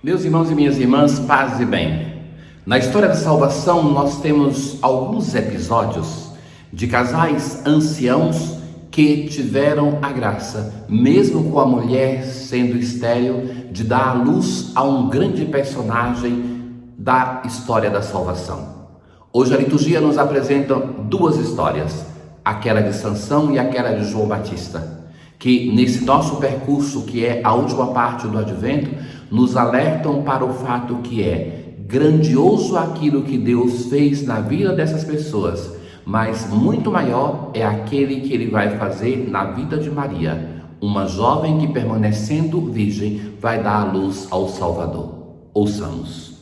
Meus irmãos e minhas irmãs, paz e bem. Na história da salvação, nós temos alguns episódios de casais anciãos que tiveram a graça, mesmo com a mulher sendo estéril, de dar à luz a um grande personagem da história da salvação. Hoje a liturgia nos apresenta duas histórias, aquela de Sansão e aquela de João Batista, que nesse nosso percurso, que é a última parte do Advento, nos alertam para o fato que é grandioso aquilo que Deus fez na vida dessas pessoas, mas muito maior é aquele que Ele vai fazer na vida de Maria, uma jovem que, permanecendo virgem, vai dar à luz ao Salvador. Ouçamos.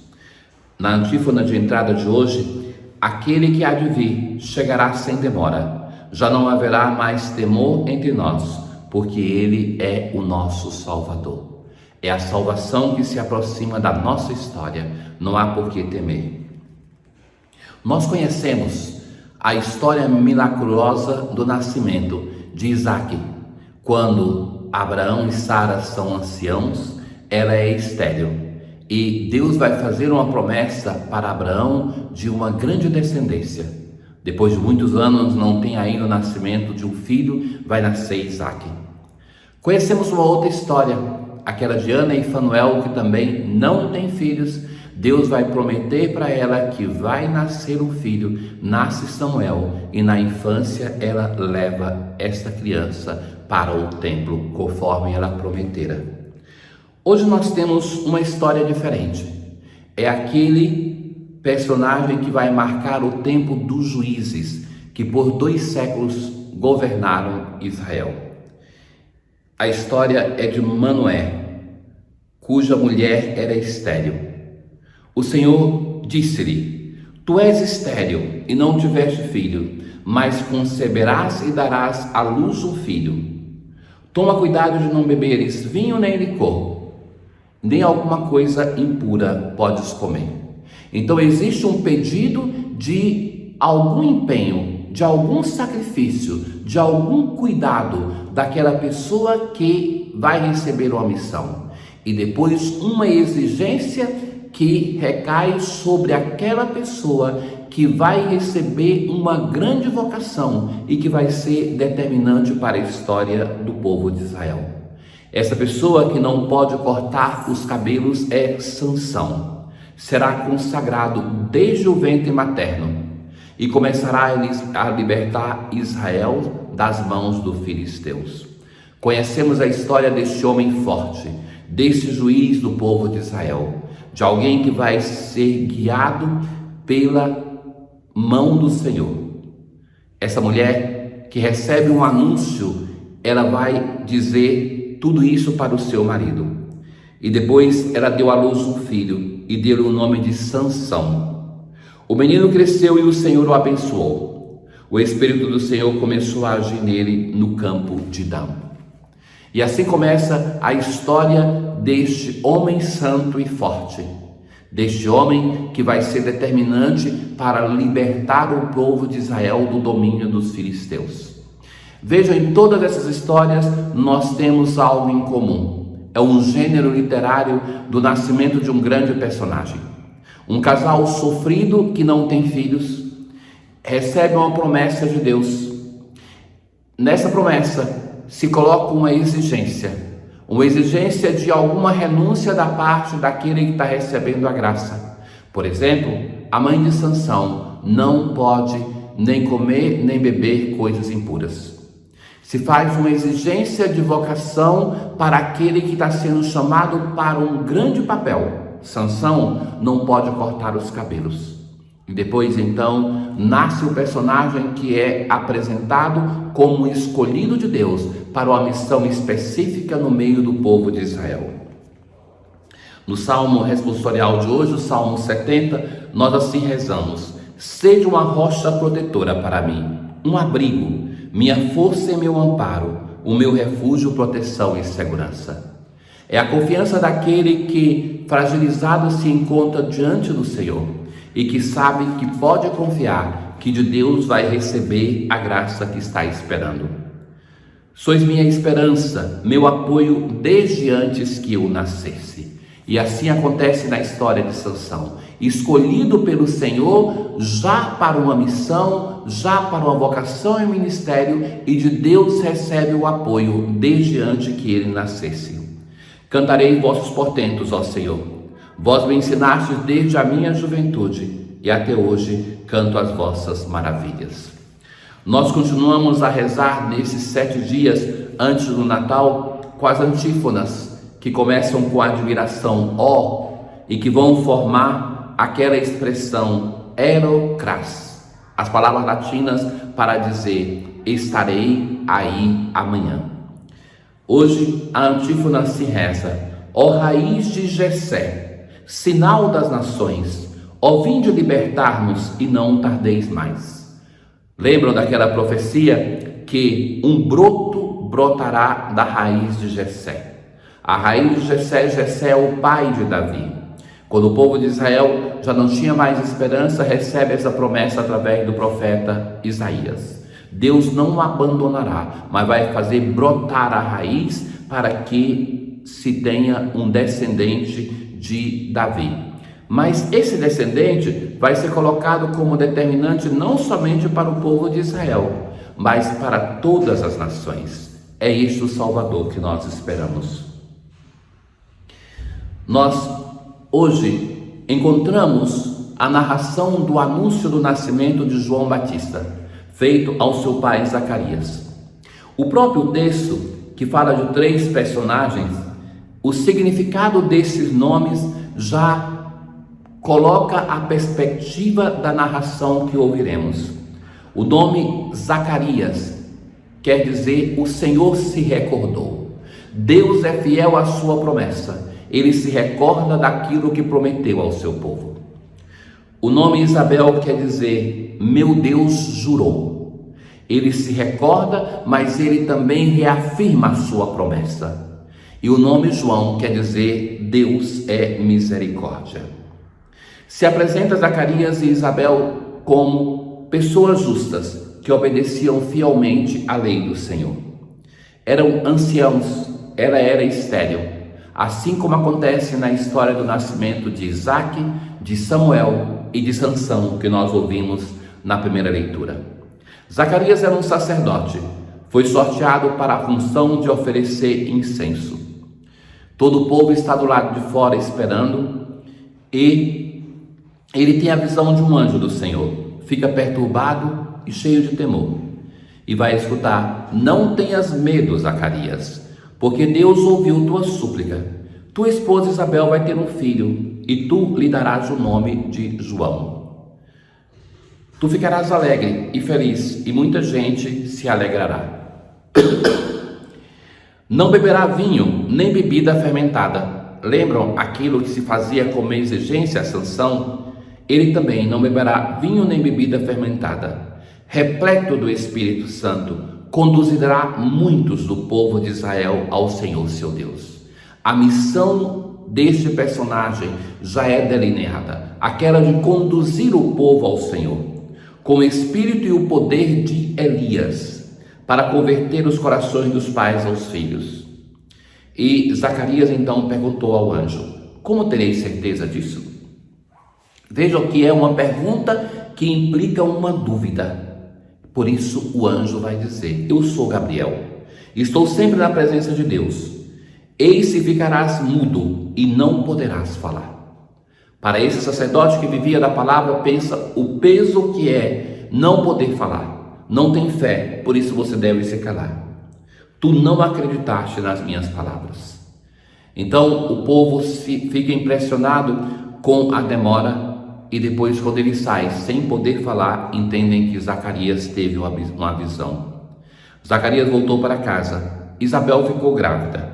Na antífona de entrada de hoje, aquele que há de vir chegará sem demora, já não haverá mais temor entre nós, porque Ele é o nosso Salvador. É a salvação que se aproxima da nossa história, não há por que temer. Nós conhecemos a história milagrosa do nascimento de Isaac. Quando Abraão e Sara são anciãos, ela é estéril. E Deus vai fazer uma promessa para Abraão de uma grande descendência. Depois de muitos anos, não tem ainda o nascimento de um filho, vai nascer Isaac. Conhecemos uma outra história, aquela de Ana e Fanuel, que também não tem filhos. Deus vai prometer para ela que vai nascer um filho, nasce Samuel, e na infância ela leva esta criança para o templo, conforme ela prometera. Hoje nós temos uma história diferente. É aquele personagem que vai marcar o tempo dos juízes, que por 2 séculos governaram Israel. A história é de Manoé, cuja mulher era estéril. O Senhor disse-lhe: Tu és estéril e não tiveste filho, mas conceberás e darás à luz um filho. Toma cuidado de não beberes vinho nem licor, nem alguma coisa impura podes comer. Então existe um pedido de algum empenho, de algum sacrifício, de algum cuidado daquela pessoa que vai receber uma missão. E depois uma exigência que recai sobre aquela pessoa que vai receber uma grande vocação e que vai ser determinante para a história do povo de Israel. Essa pessoa que não pode cortar os cabelos é Sansão. Será consagrado desde o ventre materno e começará a libertar Israel das mãos dos filisteus. Conhecemos a história deste homem forte, desse juiz do povo de Israel, de alguém que vai ser guiado pela mão do Senhor. Essa mulher que recebe um anúncio, ela vai dizer tudo isso para o seu marido. E depois ela deu à luz um filho e deu-lhe o nome de Sansão. O menino cresceu e o Senhor o abençoou. O Espírito do Senhor começou a agir nele no campo de Dan. E assim começa a história deste homem santo e forte, deste homem que vai ser determinante para libertar o povo de Israel do domínio dos filisteus. Vejam, em todas essas histórias nós temos algo em comum. É um gênero literário do nascimento de um grande personagem. Um casal sofrido que não tem filhos recebe uma promessa de Deus. Nessa promessa se coloca uma exigência de alguma renúncia da parte daquele que está recebendo a graça. Por exemplo, a mãe de Sansão não pode nem comer nem beber coisas impuras. Se faz uma exigência de vocação para aquele que está sendo chamado para um grande papel. Sansão não pode cortar os cabelos. E depois então nasce o personagem que é apresentado como escolhido de Deus para uma missão específica no meio do povo de Israel. No Salmo responsorial de hoje, o Salmo 70, nós assim rezamos: Seja uma rocha protetora para mim, um abrigo, minha força e meu amparo, o meu refúgio, proteção e segurança. É a confiança daquele que, fragilizado, se encontra diante do Senhor e que sabe que pode confiar que de Deus vai receber a graça que está esperando. Sois minha esperança, meu apoio desde antes que eu nascesse. E assim acontece na história de Sansão, escolhido pelo Senhor já para uma missão, já para uma vocação e ministério, e de Deus recebe o apoio desde antes que ele nascesse. Cantarei vossos portentos, ó Senhor. Vós me ensinastes desde a minha juventude, e até hoje canto as vossas maravilhas. Nós continuamos a rezar nesses 7 dias antes do Natal com as antífonas, que começam com a admiração, ó, e que vão formar aquela expressão ero cras, as palavras latinas para dizer estarei aí amanhã. Hoje a antífona se reza: ó raiz de Jessé, sinal das nações, ó vinde libertar-nos e não tardeis mais. Lembram daquela profecia que um broto brotará da raiz de Jessé? A raiz de Jessé é o pai de Davi. Quando o povo de Israel já não tinha mais esperança, recebe essa promessa através do profeta Isaías. Deus não o abandonará, mas vai fazer brotar a raiz para que se tenha um descendente de Davi. Mas esse descendente vai ser colocado como determinante não somente para o povo de Israel, mas para todas as nações. É este o Salvador que nós esperamos. Nós hoje encontramos a narração do anúncio do nascimento de João Batista, feito ao seu pai Zacarias. O próprio texto, que fala de 3 personagens, o significado desses nomes já coloca a perspectiva da narração que ouviremos. O nome Zacarias quer dizer o Senhor se recordou. Deus é fiel à sua promessa. Ele se recorda daquilo que prometeu ao seu povo. O nome Isabel quer dizer meu Deus jurou. Ele se recorda, mas ele também reafirma a sua promessa. E o nome João quer dizer Deus é misericórdia. Se apresenta Zacarias e Isabel como pessoas justas que obedeciam fielmente à lei do Senhor. Eram anciãos, ela era estéril. Assim como acontece na história do nascimento de Isaac, de Samuel e de Sansão, que nós ouvimos na primeira leitura. Zacarias era um sacerdote, foi sorteado para a função de oferecer incenso. Todo o povo está do lado de fora esperando, e ele tem a visão de um anjo do Senhor, fica perturbado e cheio de temor, e vai escutar: não tenhas medo, Zacarias, porque Deus ouviu tua súplica. Tua esposa Isabel vai ter um filho, e tu lhe darás o nome de João. Tu ficarás alegre e feliz, e muita gente se alegrará. Não beberá vinho, nem bebida fermentada. Lembram aquilo que se fazia como exigência a Sansão? Ele também não beberá vinho nem bebida fermentada. Repleto do Espírito Santo, conduzirá muitos do povo de Israel ao Senhor seu Deus. A missão deste personagem já é delineada, aquela de conduzir o povo ao Senhor, com o espírito e o poder de Elias, para converter os corações dos pais aos filhos. E Zacarias então perguntou ao anjo: como terei certeza disso? Vejam que é uma pergunta que implica uma dúvida. Por isso o anjo vai dizer: eu sou Gabriel, estou sempre na presença de Deus. Eis se ficarás mudo e não poderás falar. Para esse sacerdote que vivia da palavra, pensa o peso que é não poder falar. Não tem fé, por isso você deve se calar. Tu não acreditaste nas minhas palavras. Então o povo fica impressionado com a demora. E depois, quando ele sai sem poder falar, entendem que Zacarias teve uma visão. Zacarias voltou para casa. Isabel ficou grávida.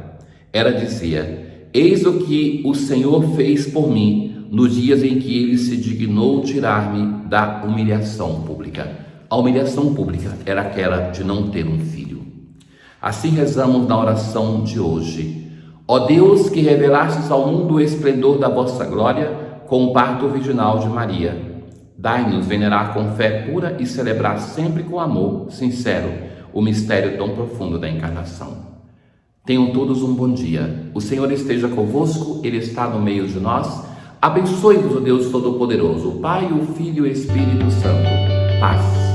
Ela dizia: eis o que o Senhor fez por mim nos dias em que ele se dignou tirar-me da humilhação pública. A humilhação pública era aquela de não ter um filho. Assim rezamos na oração de hoje: ó Deus, que revelastes ao mundo o esplendor da vossa glória com o parto virginal de Maria, dai-nos venerar com fé pura e celebrar sempre com amor sincero o mistério tão profundo da encarnação. Tenham todos um bom dia. O Senhor esteja convosco, Ele está no meio de nós. Abençoe-vos o Deus Todo-Poderoso, o Pai, o Filho e o Espírito Santo. Paz.